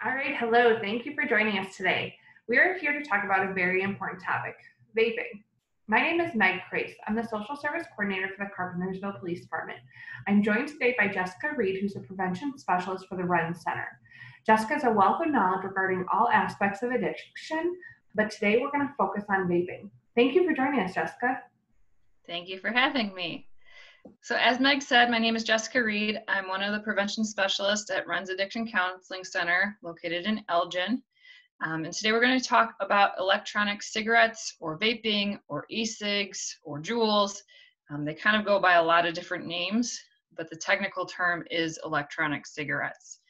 All right, hello. Thank you for joining us today. We are here to talk about a very important topic, vaping. My name is Meg Krase. I'm the Social Service Coordinator for the Carpentersville Police Department. I'm joined today by Jessica Reed, who's a Prevention Specialist for the Renz Center. Jessica has a wealth of knowledge regarding all aspects of addiction, but today we're going to focus on vaping. Thank you for joining us, Jessica. Thank you for having me. So as Meg said, my name is Jessica Reed. I'm one of the prevention specialists at Renz Addiction Counseling Center located in Elgin. And today we're going to talk about electronic cigarettes or vaping or e-cigs or Juuls. They kind of go by a lot of different names, but the technical term is electronic cigarettes.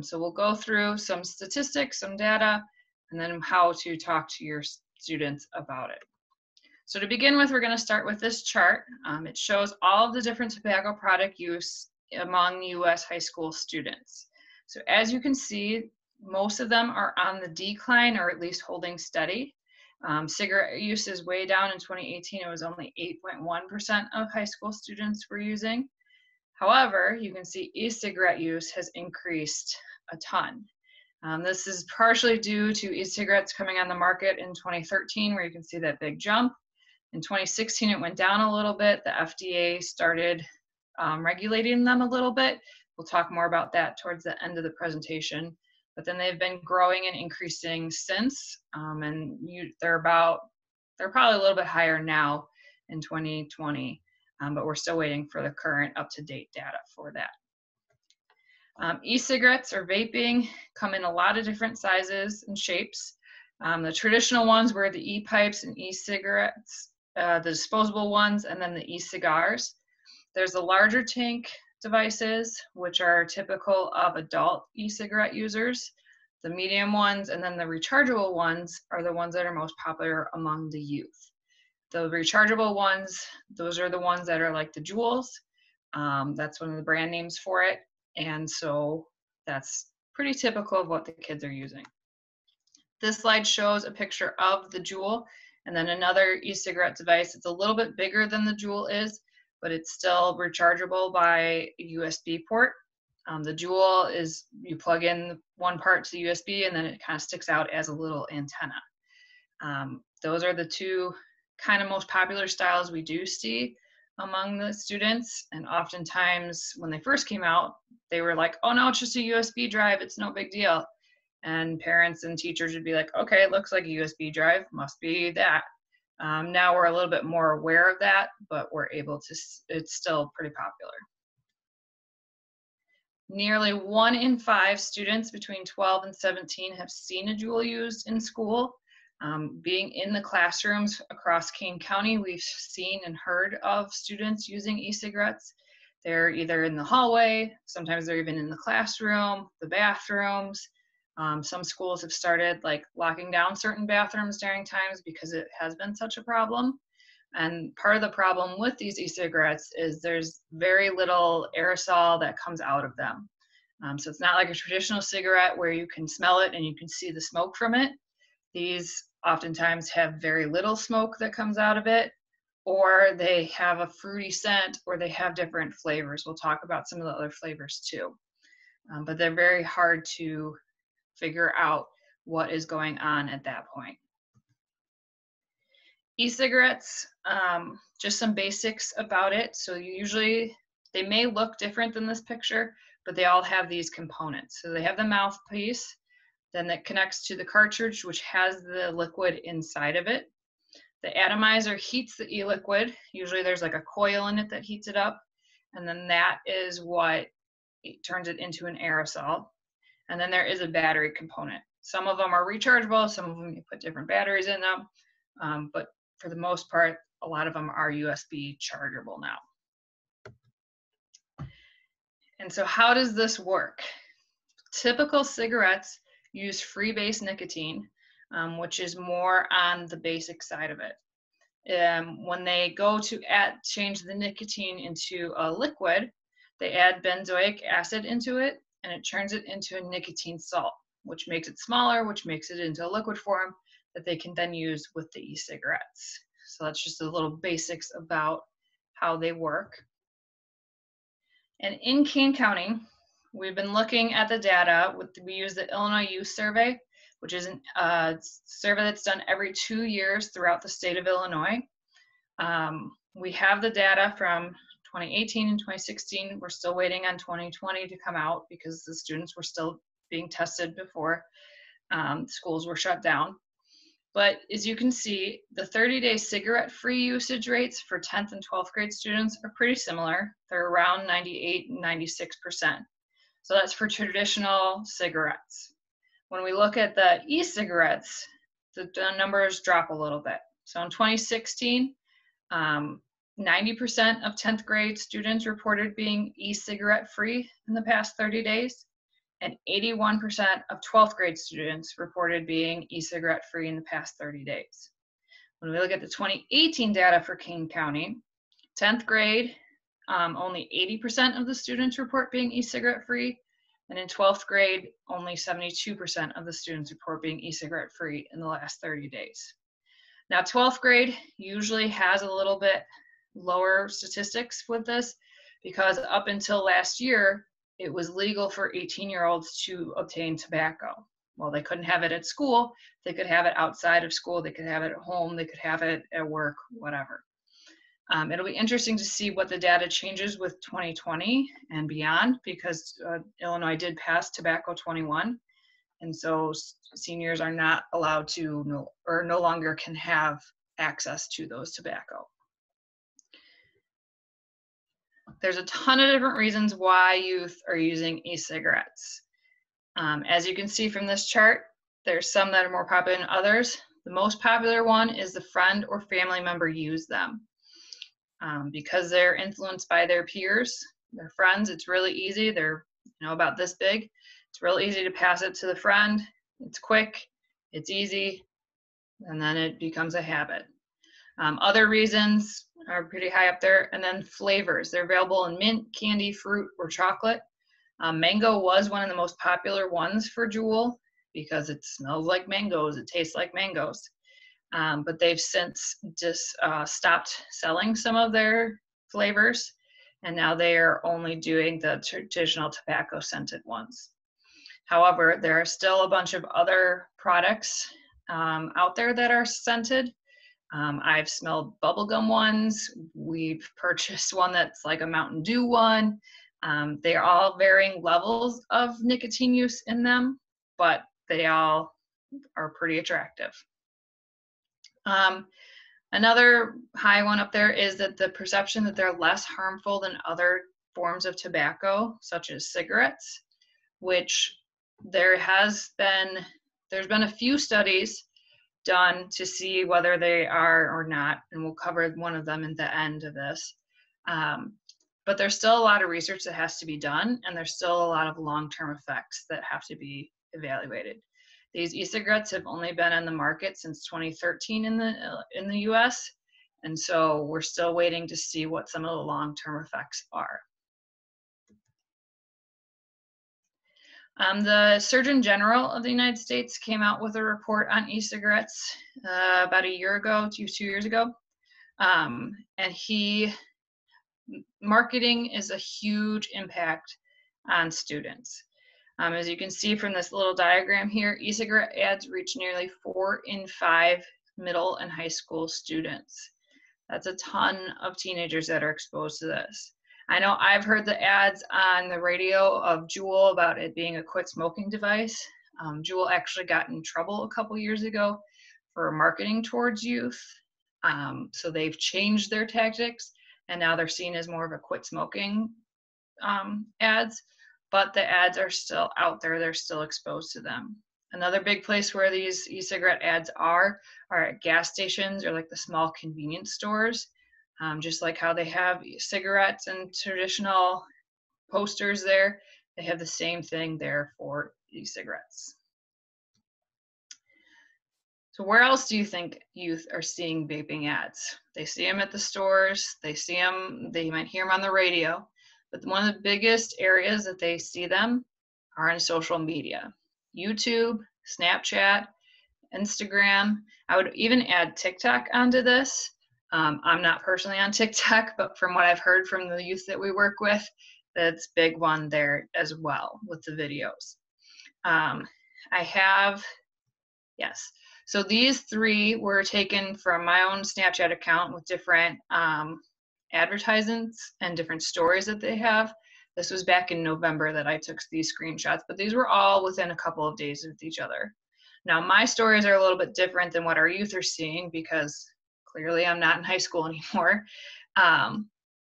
So we'll go through some statistics, some data, and then how to talk to your students about it. So to begin with, we're going to start with this chart. It shows all of the different tobacco product use among U.S. high school students. So as you can see, most of them are on the decline or at least holding steady. Cigarette use is way down. In 2018, it was only 8.1% of high school students were using. However, you can see e-cigarette use has increased a ton. This is partially due to e-cigarettes coming on the market in 2013, where you can see that big jump. In 2016, it went down a little bit. The FDA started regulating them a little bit. We'll talk more about that towards the end of the presentation. But then they've been growing and increasing since, and they're probably a little bit higher now in 2020, but we're still waiting for the current up-to-date data for that. E-cigarettes or vaping come in a lot of different sizes and shapes. The traditional ones were the e-pipes and e-cigarettes, the disposable ones, and then the e-cigars. There's the larger tank devices, which are typical of adult e-cigarette users. The medium ones and then the rechargeable ones are the ones that are most popular among the youth. The rechargeable ones, those are the ones that are like the Juuls. That's one of the brand names for it. And so that's pretty typical of what the kids are using. This slide shows a picture of the Juul and then another e-cigarette device. It's a little bit bigger than the Juul is, but it's still rechargeable by a USB port. The Juul is, you plug in one part to the USB and then it kind of sticks out as a little antenna. Those are the two kind of most popular styles we do see among the students. And oftentimes when they first came out, they were like, oh no, it's just a USB drive, it's no big deal. And parents and teachers would be like, okay, it looks like a USB drive, must be that. Now we're a little bit more aware of that, but we're able to, it's still pretty popular. Nearly 1 in 5 students between 12 and 17 have seen a Juul used in school. Being in the classrooms across Kane County, we've seen and heard of students using e-cigarettes. They're either in the hallway, sometimes they're even in the classroom, the bathrooms. Some schools have started like locking down certain bathrooms during times because it has been such a problem. And part of the problem with these e-cigarettes is there's very little aerosol that comes out of them. So it's not like a traditional cigarette where you can smell it and you can see the smoke from it. These oftentimes have very little smoke that comes out of it, or they have a fruity scent, or they have different flavors. We'll talk about some of the other flavors too. But they're very hard to figure out what is going on at that point. E-cigarettes, just some basics about it. So usually they may look different than this picture, but they all have these components. So they have the mouthpiece, then that connects to the cartridge, which has the liquid inside of it. The atomizer heats the e-liquid. Usually there's like a coil in it that heats it up, and then that is what turns it into an aerosol. And then there is a battery component. Some of them are rechargeable, some of them you put different batteries in them, but for the most part, a lot of them are USB chargeable now. And so how does this work? Typical cigarettes use free-base nicotine, which is more on the basic side of it. When they go to change the nicotine into a liquid, they add benzoic acid into it, and it turns it into a nicotine salt, which makes it smaller, which makes it into a liquid form that they can then use with the e-cigarettes. So that's just a little basics about how they work. And in Kane County, we've been looking at the data. We use the Illinois Youth Survey, which is a survey that's done every 2 years throughout the state of Illinois. We have the data from 2018 and 2016. We're still waiting on 2020 to come out because the students were still being tested before schools were shut down. But as you can see, the 30-day cigarette-free usage rates for 10th and 12th grade students are pretty similar. They're around 98 and 96%. So that's for traditional cigarettes. When we look at the e-cigarettes, the numbers drop a little bit. So in 2016, 90% of 10th grade students reported being e-cigarette free in the past 30 days, and 81% of 12th grade students reported being e-cigarette free in the past 30 days. When we look at the 2018 data for Kane County, 10th grade, only 80% of the students report being e-cigarette free, and in 12th grade, only 72% of the students report being e-cigarette free in the last 30 days. Now, 12th grade usually has a little bit lower statistics with this because up until last year, it was legal for 18-year-olds to obtain tobacco. Well, they couldn't have it at school. They could have it outside of school. They could have it at home. They could have it at work, whatever. It'll be interesting to see what the data changes with 2020 and beyond because Illinois did pass Tobacco 21. And so seniors are not allowed to no longer can have access to those tobacco. There's a ton of different reasons why youth are using e-cigarettes. As you can see from this chart, there's some that are more popular than others. The most popular one is the friend or family member use them. Because they're influenced by their peers, their friends, it's really easy. They're about this big. It's real easy to pass it to the friend. It's quick, it's easy, and then it becomes a habit. Other reasons are pretty high up there, and then flavors. They're available in mint, candy, fruit, or chocolate. Mango was one of the most popular ones for Juul because it smells like mangoes, it tastes like mangoes. But they've since just stopped selling some of their flavors, and now they are only doing the traditional tobacco scented ones. However, there are still a bunch of other products out there that are scented. I've smelled bubblegum ones. We've purchased one that's like a Mountain Dew one. They are all varying levels of nicotine use in them, but they all are pretty attractive. Another high one up there is that the perception that they're less harmful than other forms of tobacco, such as cigarettes, which there's been a few studies done to see whether they are or not, and we'll cover one of them at the end of this. But there's still a lot of research that has to be done, and there's still a lot of long-term effects that have to be evaluated. These e-cigarettes have only been on the market since 2013 in the US, and so we're still waiting to see what some of the long-term effects are. The Surgeon General of the United States came out with a report on e-cigarettes about a year ago, 2 years ago, and marketing is a huge impact on students. As you can see from this little diagram here, e-cigarette ads reach nearly 4 in 5 middle and high school students. That's a ton of teenagers that are exposed to this. I know I've heard the ads on the radio of Juul about it being a quit smoking device. Juul actually got in trouble a couple years ago for marketing towards youth. So they've changed their tactics, and now they're seen as more of a quit smoking ads, but the ads are still out there. They're still exposed to them. Another big place where these e-cigarette ads are at gas stations or like the small convenience stores. Just like how they have cigarettes and traditional posters there, they have the same thing there for e-cigarettes. So where else do you think youth are seeing vaping ads? They see them at the stores, they see them, they might hear them on the radio, but one of the biggest areas that they see them are on social media. YouTube, Snapchat, Instagram. I would even add TikTok onto this. I'm not personally on TikTok, but from what I've heard from the youth that we work with, That's big one there as well with the videos. I have, yes. So these 3 were taken from my own Snapchat account with different advertisements and different stories that they have. This was back in November that I took these screenshots, but these were all within a couple of days of each other. Now, my stories are a little bit different than what our youth are seeing because clearly I'm not in high school anymore.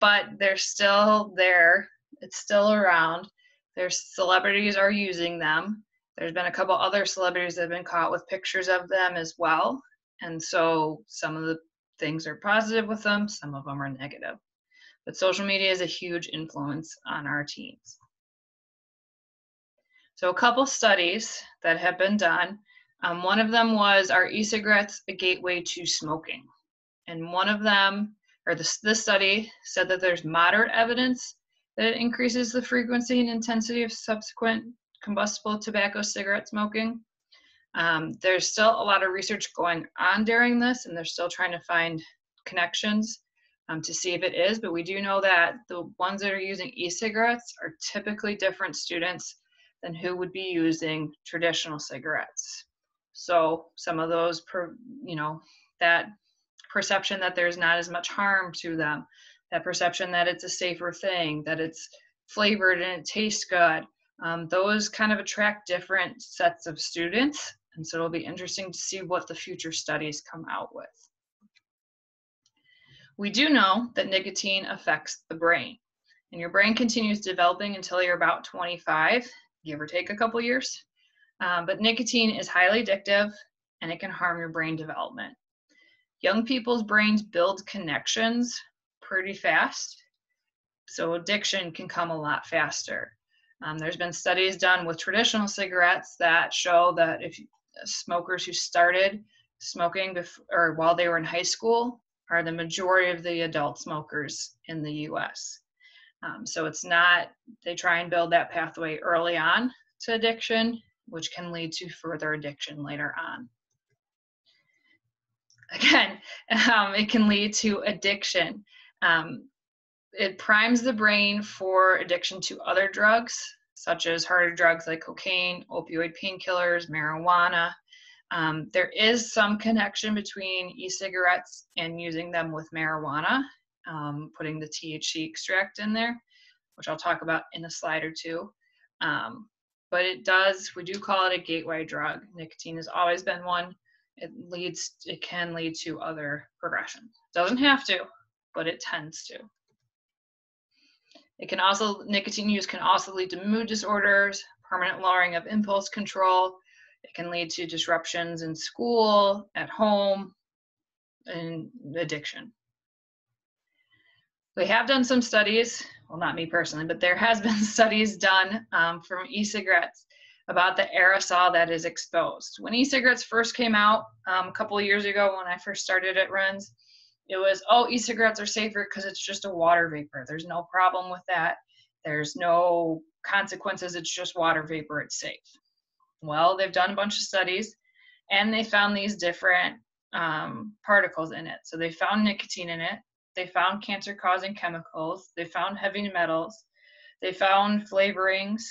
But they're still there. It's still around. There's celebrities are using them. There's been a couple other celebrities that have been caught with pictures of them as well. And so some of the things are positive with them, some of them are negative. But social media is a huge influence on our teens. So a couple studies that have been done. One of them was, are e-cigarettes a gateway to smoking? And one of them, or this study said that there's moderate evidence that it increases the frequency and intensity of subsequent combustible tobacco cigarette smoking. There's still a lot of research going on during this, and they're still trying to find connections to see if it is, but we do know that the ones that are using e-cigarettes are typically different students than who would be using traditional cigarettes. So some of those, that perception that there's not as much harm to them, that perception that it's a safer thing, that it's flavored and it tastes good, those kind of attract different sets of students. And so it'll be interesting to see what the future studies come out with. We do know that nicotine affects the brain, and your brain continues developing until you're about 25, give or take a couple years. But nicotine is highly addictive, and it can harm your brain development. Young people's brains build connections pretty fast, so addiction can come a lot faster. There's been studies done with traditional cigarettes that show that if smokers who started smoking or while they were in high school are the majority of the adult smokers in the US. So it's not, they try and build that pathway early on to addiction, which can lead to further addiction later on. Again, it can lead to addiction. It primes the brain for addiction to other drugs, such as harder drugs like cocaine, opioid painkillers, marijuana. There is some connection between e-cigarettes and using them with marijuana, putting the THC extract in there, which I'll talk about in a slide or two. But we do call it a gateway drug. Nicotine has always been one. It can lead to other progression. Doesn't have to, but it tends to. Nicotine use can also lead to mood disorders, permanent lowering of impulse control. It can lead to disruptions in school, at home, and addiction. We have done some studies, well, not me personally, but there has been studies done from e-cigarettes about the aerosol that is exposed. When e-cigarettes first came out a couple of years ago, when I first started at Renz, it was, oh, e-cigarettes are safer because it's just a water vapor. There's no problem with that. There's no consequences. It's just water vapor. It's safe. Well, they've done a bunch of studies, and they found these different particles in it. So they found nicotine in it. They found cancer-causing chemicals. They found heavy metals. They found flavorings.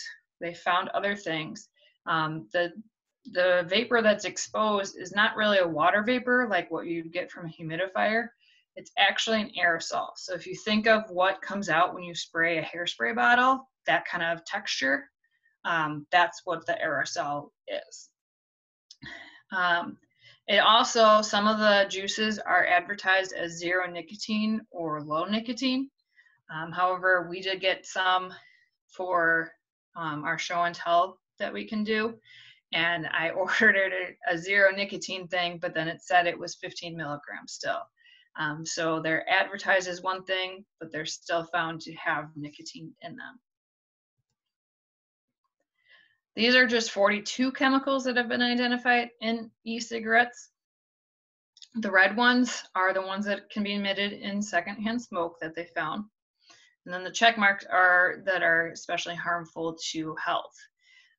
They found other things. The vapor that's exposed is not really a water vapor like what you get from a humidifier. It's actually an aerosol. So if you think of what comes out when you spray a hairspray bottle, that kind of texture, that's what the aerosol is. It also, some of the juices are advertised as zero nicotine or low nicotine. However, we did get some for our show and tell that we can do. And I ordered a zero nicotine thing, but then it said it was 15 milligrams still. So they're advertised as one thing, but they're still found to have nicotine in them. These are just 42 chemicals that have been identified in e-cigarettes. The red ones are the ones that can be emitted in secondhand smoke that they found. And then the check marks are that are especially harmful to health.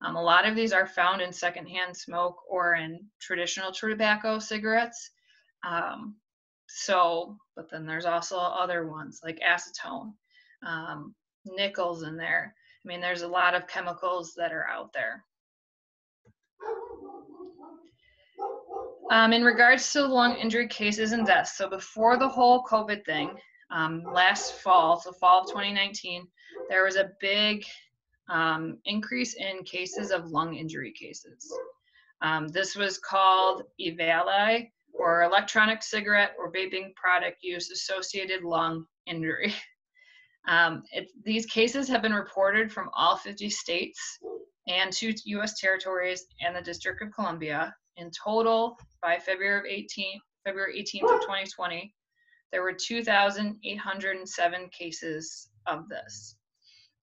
A lot of these are found in secondhand smoke or in traditional tobacco cigarettes. But then there's also other ones like acetone. nickels in there. I mean, there's a lot of chemicals that are out there. In regards to lung injury cases and deaths, so before the whole COVID thing, last fall, so fall of 2019, there was a big increase in cases of lung injury cases. This was called EVALI, or electronic cigarette or vaping product use associated lung injury. These cases have been reported from all 50 states and 2 U.S. territories and the District of Columbia. In total, by February 18th of 2020, there were 2,807 cases of this.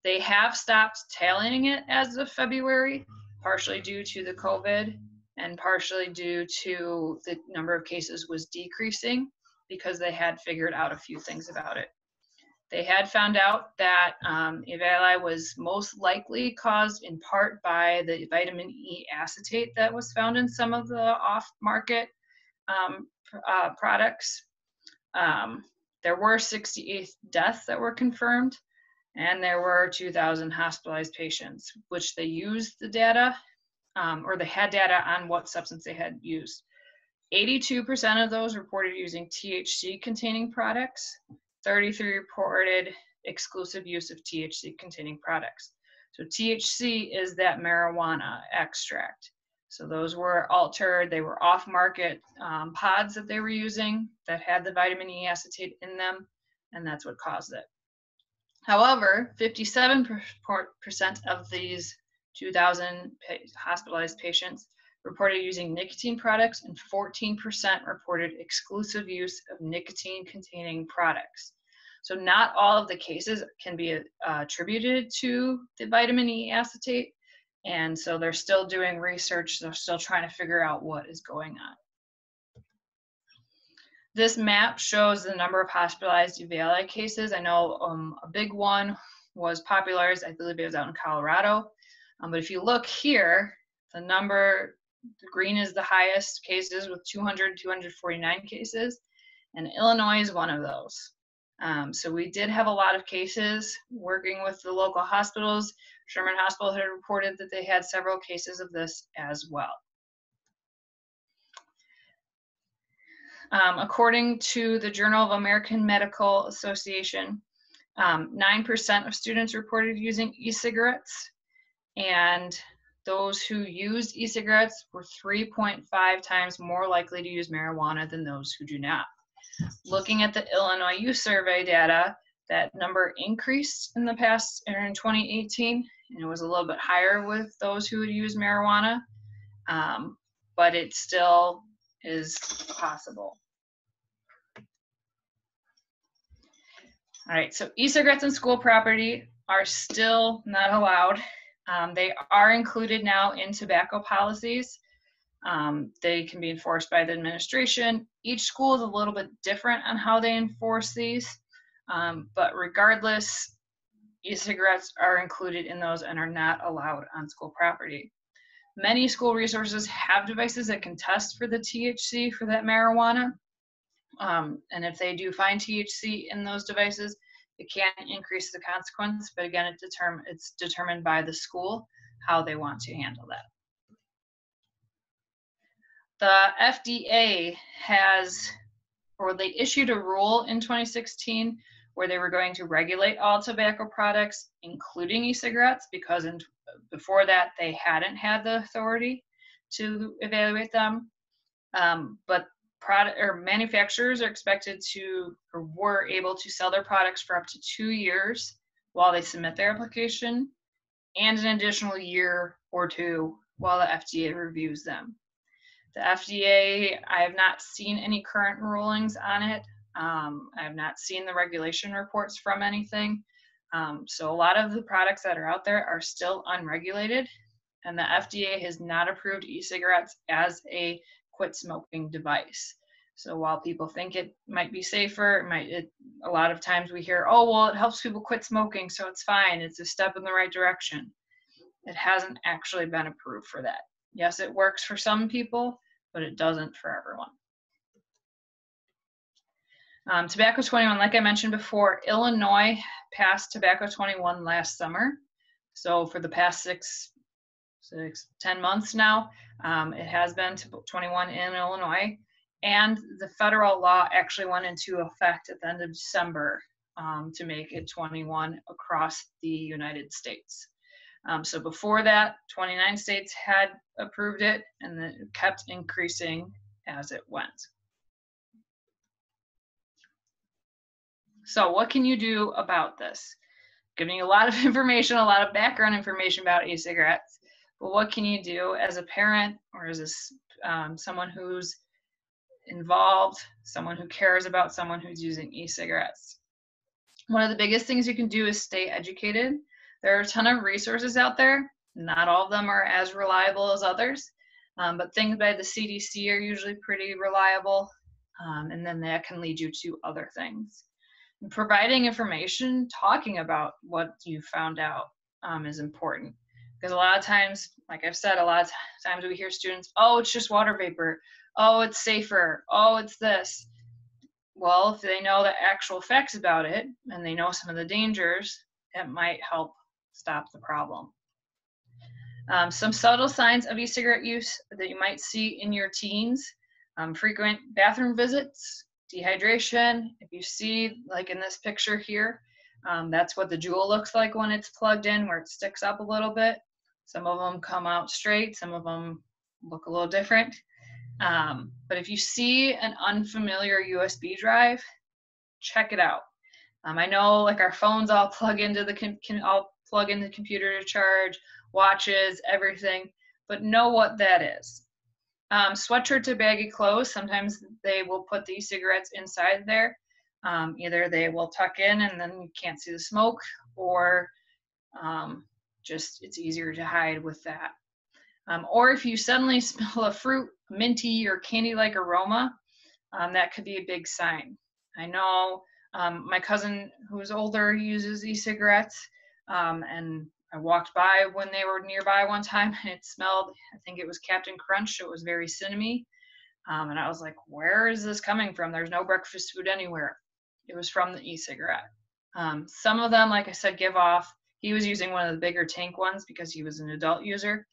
They have stopped tallying it as of February, partially due to the COVID and partially due to the number of cases was decreasing because they had figured out a few things about it. They had found out that EVALI was most likely caused in part by the vitamin E acetate that was found in some of the off-market products. There were 68 deaths that were confirmed, and there were 2,000 hospitalized patients, which they used the data, or they had data on what substance they had used. 82% of those reported using THC-containing products. 33 reported exclusive use of THC-containing products. So THC is that marijuana extract. So those were altered. They were off-market pods that they were using that had the vitamin E acetate in them, and that's what caused it. However, 57% of these 2,000 hospitalized patients reported using nicotine products, and 14% reported exclusive use of nicotine-containing products. So not all of the cases can be attributed to the vitamin E acetate, and so they're still doing research. They're still trying to figure out what is going on. This map shows the number of hospitalized EVALI cases. I know a big one was Populars. I believe it was out in Colorado. But if you look here, the number, the green is the highest cases with 249 cases, and Illinois is one of those. So we did have a lot of cases working with the local hospitals. Sherman Hospital had reported that they had several cases of this as well. According to the Journal of American Medical Association, 9% of students reported using e-cigarettes, and those who used e-cigarettes were 3.5 times more likely to use marijuana than those who do not. Looking at the Illinois Youth Survey data, that number increased in the past, or in 2018, and it was a little bit higher with those who would use marijuana, but it still is possible. All right, so e-cigarettes on school property are still not allowed. They are included now in tobacco policies. They can be enforced by the administration. Each school is a little bit different on how they enforce these, but regardless, e-cigarettes are included in those and are not allowed on school property. Many school resources have devices that can test for the THC for that marijuana. And if they do find THC in those devices, it can increase the consequence, but again, it's determined by the school how they want to handle that. The FDA they issued a rule in 2016 where they were going to regulate all tobacco products, including e-cigarettes, because before that, they hadn't had the authority to evaluate them. But manufacturers are expected to, or were able to sell their products for up to 2 years while they submit their application, and an additional year or 2 while the FDA reviews them. The FDA, I have not seen any current rulings on it. I have not seen the regulation reports from anything. So a lot of the products that are out there are still unregulated, and the FDA has not approved e-cigarettes as a quit smoking device. So while people think it might be safer, a lot of times we hear, oh, well, it helps people quit smoking, so it's fine. It's a step in the right direction. It hasn't actually been approved for that. Yes, it works for some people, but it doesn't for everyone. Tobacco 21, like I mentioned before, Illinois passed Tobacco 21 last summer. So for the past 10 months now, it has been 21 in Illinois. And the federal law actually went into effect at the end of December to make it 21 across the United States. So before that, 29 states had approved it, and then it kept increasing as it went. So what can you do about this? Giving you a lot of information, a lot of background information about e-cigarettes, but what can you do as a parent or as someone who's involved, someone who cares about someone who's using e-cigarettes? One of the biggest things you can do is stay educated. There are a ton of resources out there. Not all of them are as reliable as others, but things by the CDC are usually pretty reliable, and then that can lead you to other things. And providing information, talking about what you found out is important, because a lot of times, like I've said, a lot of times we hear students, oh, it's just water vapor, oh, it's safer, oh, it's this. Well, if they know the actual facts about it and they know some of the dangers, it might help stop the problem. Some subtle signs of e-cigarette use that you might see in your teens: frequent bathroom visits, dehydration. If you see, like in this picture here, that's what the Juul looks like when it's plugged in, where it sticks up a little bit. Some of them come out straight, some of them look a little different. But if you see an unfamiliar USB drive, check it out. I know, like, our phones all plug into the computer to charge, watches, everything, but know what that is. Sweatshirts or baggy clothes, sometimes they will put the e-cigarettes inside there. Either they will tuck in and then you can't see the smoke, or just it's easier to hide with that. Or if you suddenly smell a fruit, minty, or candy-like aroma, that could be a big sign. I know my cousin who's older uses e-cigarettes, and I walked by when they were nearby one time, and it smelled, I think it was Captain Crunch, so it was very cinnamony. And I was like, where is this coming from? There's no breakfast food anywhere. It was from the e-cigarette. Some of them, like I said, give off, he was using one of the bigger tank ones because he was an adult user.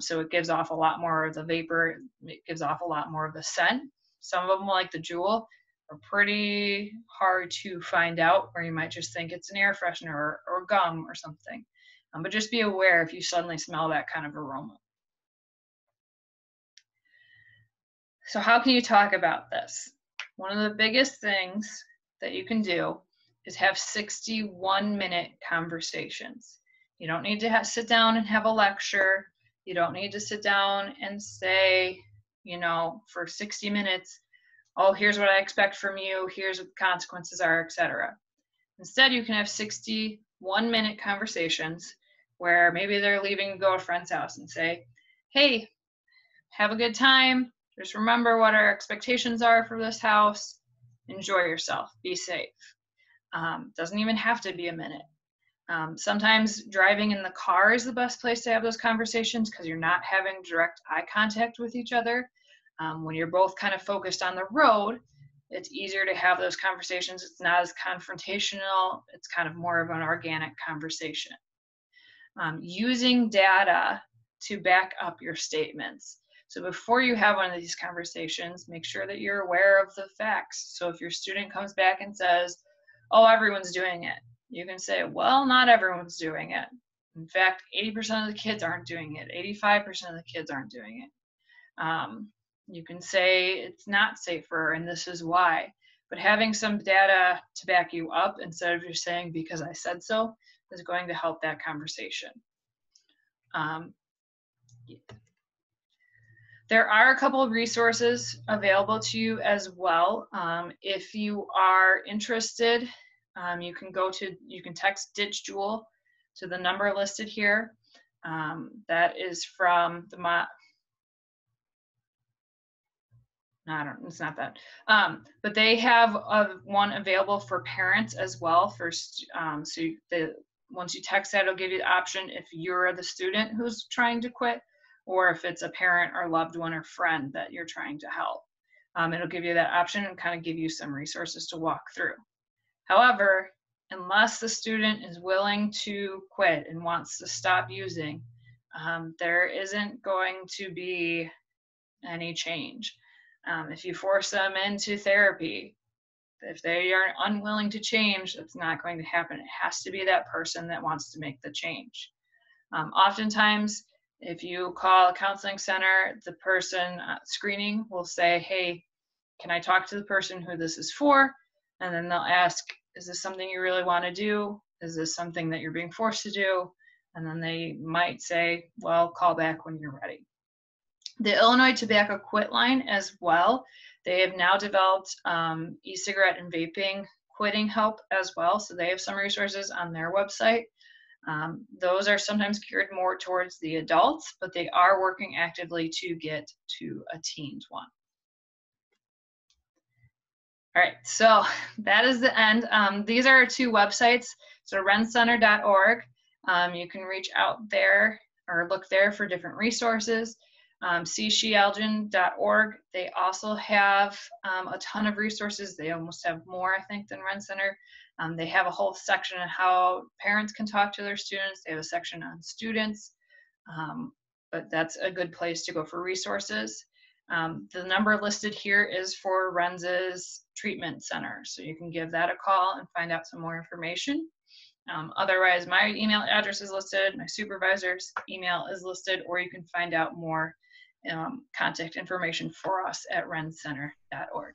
So it gives off a lot more of the vapor, it gives off a lot more of the scent. Some of them, like the Juul, are pretty hard to find out, or you might just think it's an air freshener or gum or something. But just be aware if you suddenly smell that kind of aroma. So how can you talk about this? One of the biggest things that you can do is have 61-minute conversations. You don't need to sit down and have a lecture. You don't need to sit down and say, you know, for 60 minutes, oh, here's what I expect from you, here's what the consequences are, etc. Instead, you can have 61-minute conversations where maybe they're leaving to go to a friend's house and say, hey, have a good time. Just remember what our expectations are for this house. Enjoy yourself. Be safe. Doesn't even have to be a minute. Sometimes driving in the car is the best place to have those conversations because you're not having direct eye contact with each other. When you're both kind of focused on the road, it's easier to have those conversations. It's not as confrontational. It's kind of more of an organic conversation. Using data to back up your statements. So before you have one of these conversations, make sure that you're aware of the facts. So if your student comes back and says, oh, everyone's doing it, you can say, well, not everyone's doing it. In fact, 80% of the kids aren't doing it. 85% of the kids aren't doing it. You can say it's not safer and this is why. But having some data to back you up instead of just saying because I said so is going to help that conversation. There are a couple of resources available to you as well. If you are interested, you can text Ditch Juul to the number listed here. That is from the it's not that. But they have one available for parents as well. Once you text that, it'll give you the option if you're the student who's trying to quit, or if it's a parent or loved one or friend that you're trying to help. It'll give you that option and kind of give you some resources to walk through. However, unless the student is willing to quit and wants to stop using, there isn't going to be any change. If you force them into therapy, if they are unwilling to change, it's not going to happen. It has to be that person that wants to make the change. Oftentimes, if you call a counseling center, the person screening will say, hey, can I talk to the person who this is for? And then they'll ask, is this something you really want to do? Is this something that you're being forced to do? And then they might say, well, call back when you're ready. The Illinois Tobacco Quit Line as well, they have now developed e-cigarette and vaping quitting help as well. So they have some resources on their website. Those are sometimes geared more towards the adults, but they are working actively to get to a teens one. All right, so that is the end. These are our two websites. So renzcenter.org, you can reach out there or look there for different resources. challenges.org, they also have a ton of resources. They almost have more, I think, than Renz Center. They have a whole section on how parents can talk to their students. They have a section on students, but that's a good place to go for resources. The number listed here is for Renz's treatment center, so you can give that a call and find out some more information. Otherwise, my email address is listed, my supervisor's email is listed, or you can find out more contact information for us at renzcenter.org.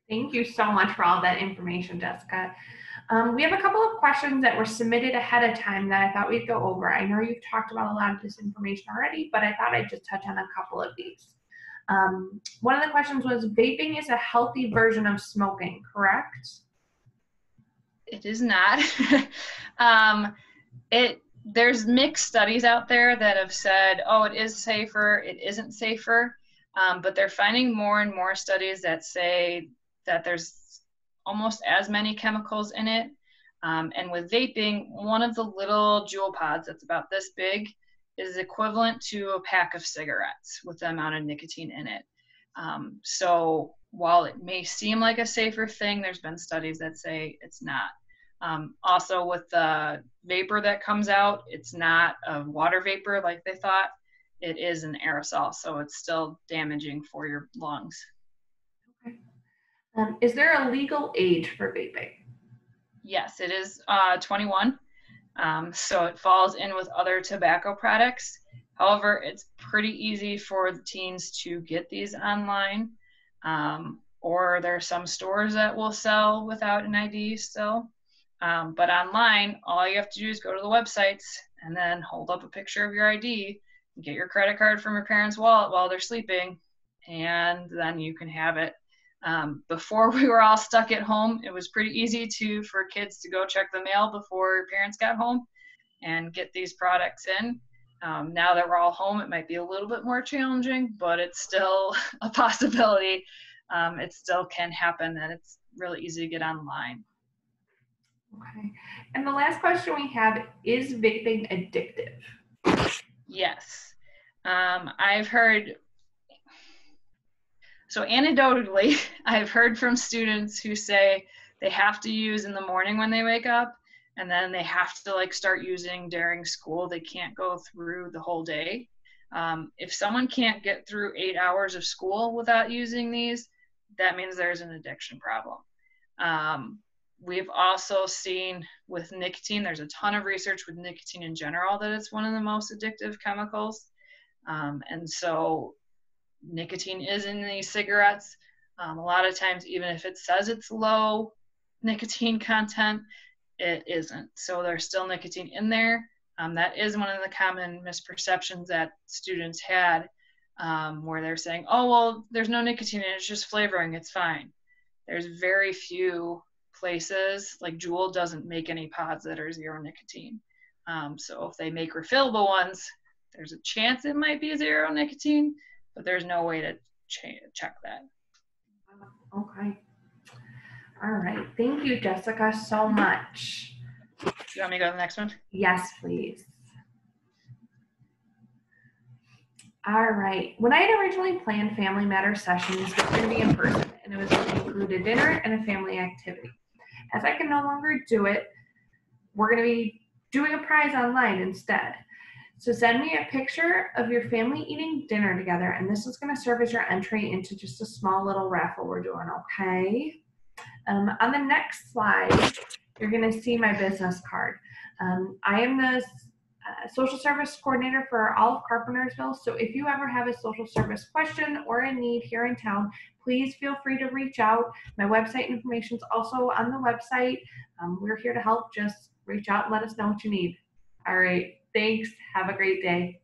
Thank you so much for all that information, Jessica. We have a couple of questions that were submitted ahead of time that I thought we'd go over. I know you've talked about a lot of this information already, but I thought I'd just touch on a couple of these. One of the questions was, vaping is a healthy version of smoking, correct? It is not. There's mixed studies out there that have said, oh, it is safer, it isn't safer, but they're finding more and more studies that say that there's almost as many chemicals in it. And with vaping, one of the little Juul pods that's about this big is equivalent to a pack of cigarettes with the amount of nicotine in it. So while it may seem like a safer thing, there's been studies that say it's not. Also with the vapor that comes out, it's not a water vapor like they thought. It is an aerosol, so it's still damaging for your lungs. Okay. Is there a legal age for vaping? Yes, it is 21. So it falls in with other tobacco products. However, it's pretty easy for the teens to get these online, or there are some stores that will sell without an ID still. But online, all you have to do is go to the websites and then hold up a picture of your ID, get your credit card from your parents' wallet while they're sleeping, and then you can have it. Before we were all stuck at home, it was pretty easy for kids to go check the mail before parents got home and get these products in. Now that we're all home, it might be a little bit more challenging, but it's still a possibility. It still can happen, and it's really easy to get online. Okay. And the last question we have, is vaping addictive? Yes. I've heard, so anecdotally, I've heard from students who say they have to use in the morning when they wake up, and then they have to start using during school. They can't go through the whole day. If someone can't get through 8 hours of school without using these, that means there's an addiction problem. We've also seen with nicotine, there's a ton of research with nicotine in general that it's one of the most addictive chemicals. And so nicotine is in these cigarettes. A lot of times, even if it says it's low nicotine content, it isn't. So there's still nicotine in there. That is one of the common misperceptions that students had, where they're saying, oh, well, there's no nicotine in it, it's just flavoring, it's fine. There's very few places, like Juul doesn't make any pods that are zero nicotine. So if they make refillable ones, there's a chance it might be zero nicotine, but there's no way to check that. Okay. All right. Thank you, Jessica, so much. Do you want me to go to the next one? Yes, please. All right. When I had originally planned Family Matters sessions, it was going to be in person, and it was going to include a dinner and a family activity. As I can no longer do it, we're going to be doing a prize online instead. So send me a picture of your family eating dinner together, and this is going to serve as your entry into just a small little raffle we're doing, okay? On the next slide, you're going to see my business card. I am the social service coordinator for all of Carpentersville, so if you ever have a social service question or a need here in town, please feel free to reach out. My website information is also on the website. We're here to help. Just reach out and let us know what you need. All right. Thanks. Have a great day.